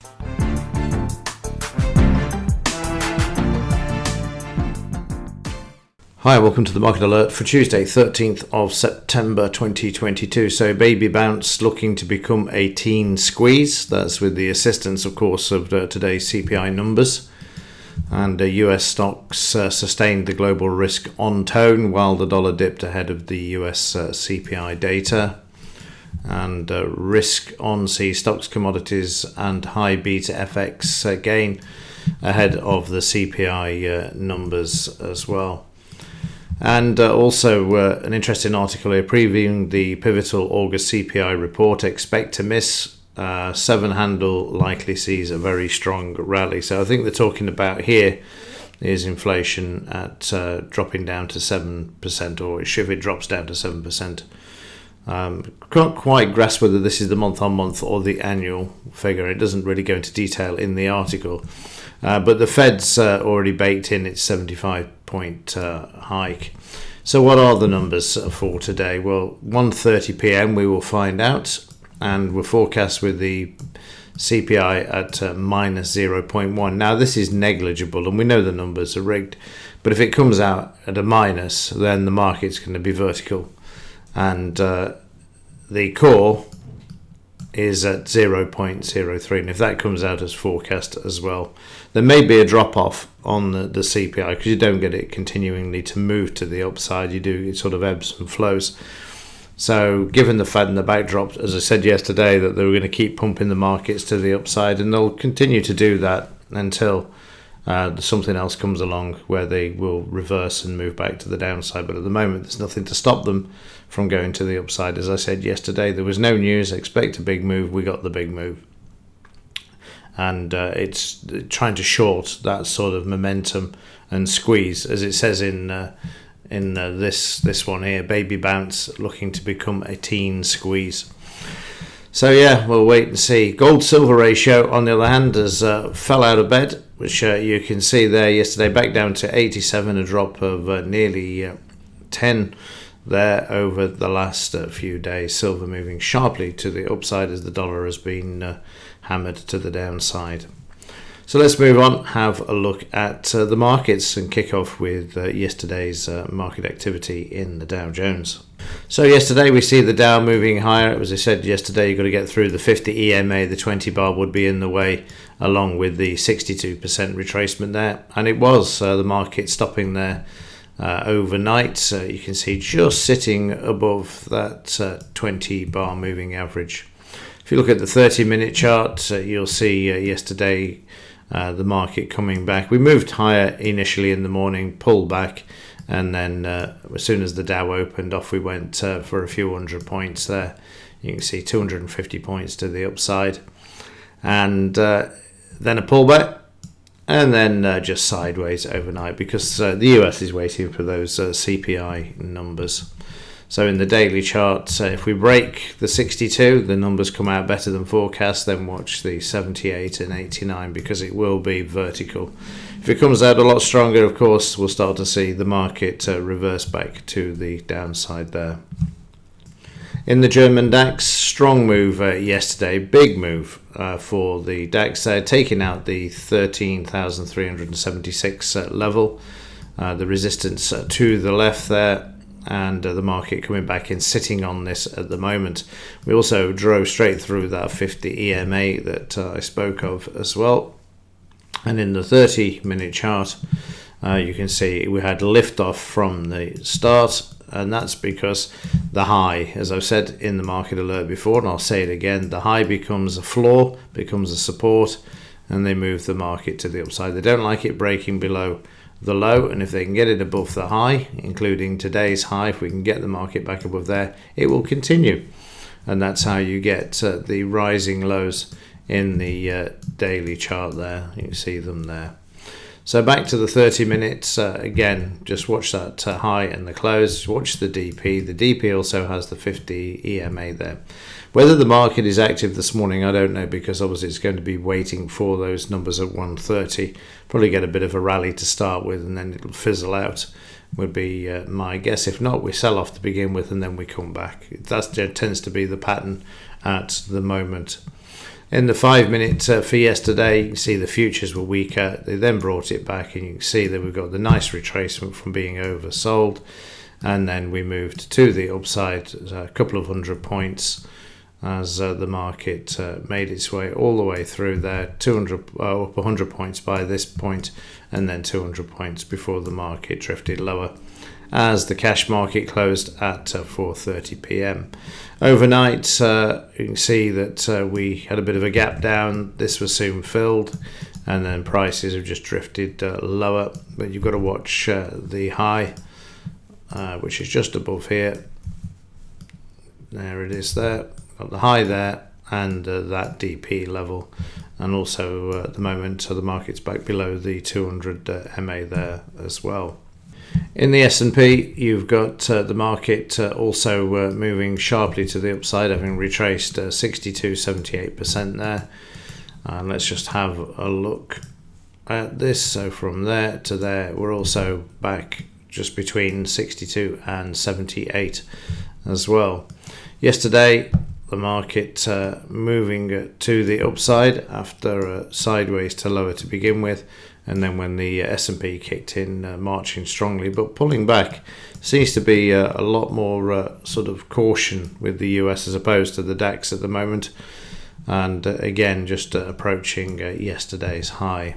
Hi, welcome to the Market Alert for Tuesday, 13th of September 2022. So baby bounce looking to become a teen squeeze. That's with the assistance, of course, of today's CPI numbers. And US stocks sustained the global risk on tone while the dollar dipped ahead of the US CPI data. And risk on C stocks, commodities and high beta FX gain ahead of the CPI numbers as well. And also an interesting article here previewing the pivotal August CPI report. Expect to miss. 7 handle likely sees a very strong rally. So I think they're talking about here is inflation at dropping down to 7%, or if it drops down to 7%. Can't quite grasp whether this is the month-on-month or the annual figure. It doesn't really go into detail in the article. But the Fed's already baked in its 75-point hike. So what are the numbers for today? Well, 1:30 p.m. we will find out. And we're forecast with the CPI at minus 0.1. Now, this is negligible, and we know the numbers are rigged. But if it comes out at a minus, then the market's going to be vertical. And the core is at 0.03, and if that comes out as forecast as well, there may be a drop-off on the CPI because you don't get it continuingly to move to the upside. It sort of ebbs and flows. So given the fact and the backdrop, as I said yesterday, that they were going to keep pumping the markets to the upside, and they'll continue to do that until something else comes along where they will reverse and move back to the downside. But at the moment, there's nothing to stop them from going to the upside. As I said yesterday, there was no news. Expect a big move. We got the big move. And it's trying to short that sort of momentum and squeeze, as it says in this one here, baby bounce looking to become a teen squeeze. So yeah, we'll wait and see. Gold-silver ratio, on the other hand, has fell out of bed, which you can see there yesterday, back down to 87, a drop of nearly 10 there over the last few days. Silver moving sharply to the upside as the dollar has been hammered to the downside. So let's move on, have a look at the markets and kick off with yesterday's market activity in the Dow Jones. So yesterday we see the Dow moving higher. As I said yesterday, you've got to get through the 50 EMA, the 20 bar would be in the way, along with the 62% retracement there. And it was the market stopping there overnight. You can see just sitting above that 20 bar moving average. If you look at the 30-minute chart, you'll see yesterday the market coming back. We moved higher initially in the morning, pulled back, and then as soon as the Dow opened, off we went for a few hundred points there. You can see 250 points to the upside, and then a pullback, and then just sideways overnight because the US is waiting for those CPI numbers. So in the daily chart, if we break the 62, the numbers come out better than forecast, then watch the 78 and 89 because it will be vertical. If it comes out a lot stronger, of course, we'll start to see the market reverse back to the downside there. In the German DAX, strong move yesterday, big move for the DAX there, taking out the 13,376 level, the resistance to the left there. And the market coming back in, sitting on this at the moment. We also drove straight through that 50 EMA that I spoke of as well. And in the 30-minute chart, you can see we had liftoff from the start, and that's because the high, as I've said in the market alert before, and I'll say it again, the high becomes a floor, becomes a support, and they move the market to the upside. They don't like it breaking below the low, and if they can get it above the high, including today's high, if we can get the market back above there, it will continue. And that's how you get the rising lows in the daily chart there. You can see them there. So back to the 30 minutes, again, just watch that high and the close, watch the DP. The DP also has the 50 EMA there. Whether the market is active this morning, I don't know, because obviously it's going to be waiting for those numbers at 1:30. Probably get a bit of a rally to start with and then it'll fizzle out, would be my guess. If not, we sell off to begin with and then we come back. That tends to be the pattern at the moment. In the 5 minute for yesterday, you can see the futures were weaker. They then brought it back, and you can see that we've got the nice retracement from being oversold, and then we moved to the upside a couple of 100 points as the market made its way all the way through there, up 100 points by this point, and then 200 points before the market drifted lower as the cash market closed at 4:30 p.m. Overnight, you can see that we had a bit of a gap down. This was soon filled, and then prices have just drifted lower. But you've got to watch the high, which is just above here. There it is there. Got the high there, and that DP level. And also at the moment, the market's back below the 200 MA there as well. In the S&P, you've got the market also moving sharply to the upside, having retraced 62.78% there. And let's just have a look at this. So from there to there, we're also back just between 62 and 78 as well. Yesterday, the market moving to the upside after sideways to lower to begin with. And then when the S&P kicked in, marching strongly, but pulling back, seems to be a lot more sort of caution with the US as opposed to the DAX at the moment. And again, just approaching yesterday's high.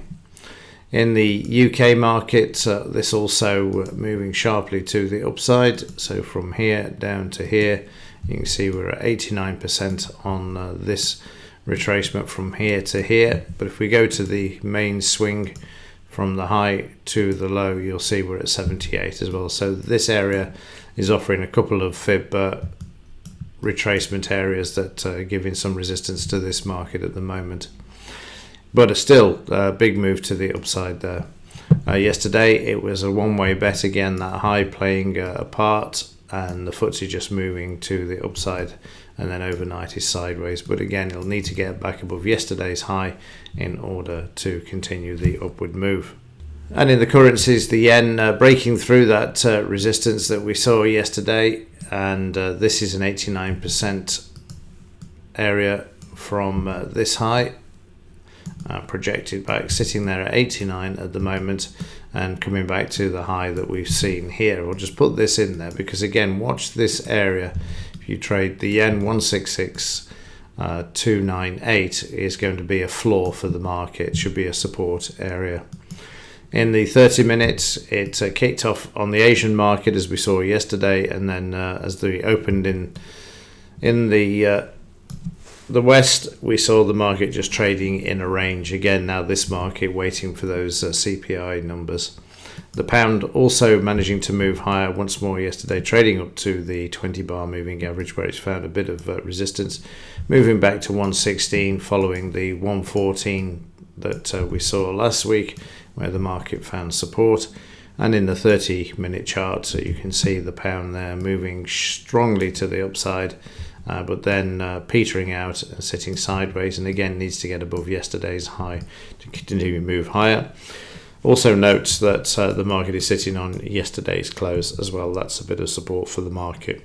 In the UK market, this also moving sharply to the upside. So from here down to here, you can see we're at 89% on this retracement from here to here. But if we go to the main swing, from the high to the low, you'll see we're at 78 as well. So this area is offering a couple of fib retracement areas that are giving some resistance to this market at the moment. But still a big move to the upside there. Yesterday it was a one-way bet again, that high playing a part, and the FTSE just moving to the upside, and then overnight is sideways. But again, it'll need to get back above yesterday's high in order to continue the upward move. And in the currencies, the yen breaking through that resistance that we saw yesterday, and this is an 89% area from this high, projected back, sitting there at 89 at the moment, and coming back to the high that we've seen here. We'll just put this in there because again, watch this area. If you trade the yen, 166.298 is going to be a floor for the market. It should be a support area. In the 30 minutes, it kicked off on the Asian market as we saw yesterday, and then as they opened in the West, we saw the market just trading in a range. Again, now this market waiting for those CPI numbers. The pound also managing to move higher once more yesterday, trading up to the 20-bar moving average where it's found a bit of resistance, moving back to 116 following the 114 that we saw last week where the market found support. And in the 30-minute chart, you can see the pound there moving strongly to the upside, but then petering out and sitting sideways, and again needs to get above yesterday's high to continue to move higher. Also note that the market is sitting on yesterday's close as well. That's a bit of support for the market.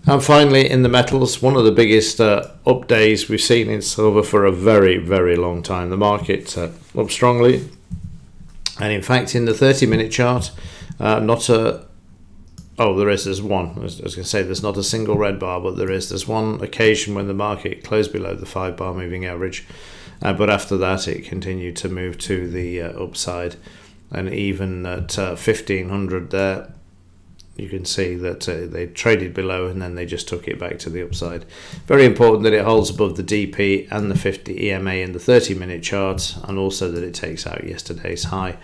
And finally, in the metals, one of the biggest up days we've seen in silver for a very, very long time. The market up strongly, and in fact in the 30-minute chart, there's one. I was going to say there's not a single red bar, but there's one occasion when the market closed below the 5-bar moving average. But after that, it continued to move to the upside. And even at 1500 there, you can see that they traded below and then they just took it back to the upside. Very important that it holds above the DP and the 50 EMA in the 30-minute chart, and also that it takes out yesterday's high.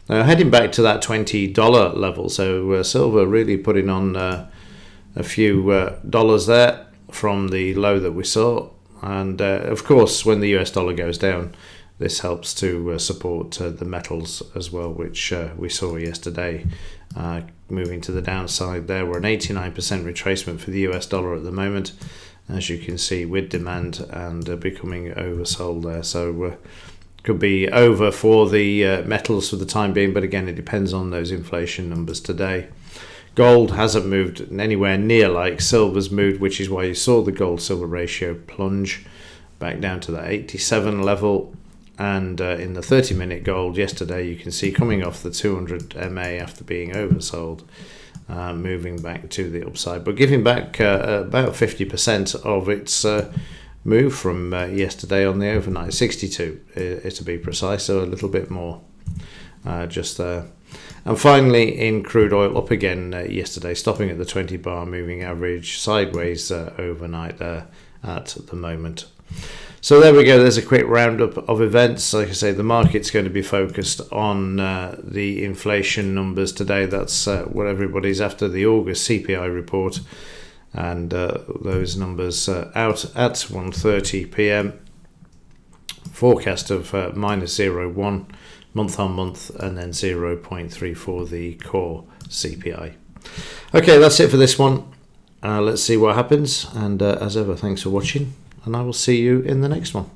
Heading back to that $20 level, so silver really putting on a few dollars there from the low that we saw. And of course, when the US dollar goes down, this helps to support the metals as well, which we saw yesterday moving to the downside there. We're an 89% retracement for the US dollar at the moment, as you can see, with demand and becoming oversold there. So could be over for the metals for the time being, but again, it depends on those inflation numbers today. Gold hasn't moved anywhere near like silver's moved, which is why you saw the gold-silver ratio plunge. back down to that 87 level. And in the 30-minute gold yesterday, you can see coming off the 200 MA after being oversold, moving back to the upside, but giving back about 50% of its move from yesterday on the overnight, 62 to be precise, so a little bit more just there. And finally, in crude oil, up again yesterday, stopping at the 20 bar moving average, sideways overnight there at the moment. So there we go, there's a quick roundup of events. Like I say, the market's going to be focused on the inflation numbers today. That's what everybody's after, the August CPI report. And those numbers out at 1:30 p.m. Forecast of minus 0.1 month on month, and then 0.3 for the core CPI. Okay, that's it for this one. Let's see what happens. And as ever, thanks for watching. And I will see you in the next one.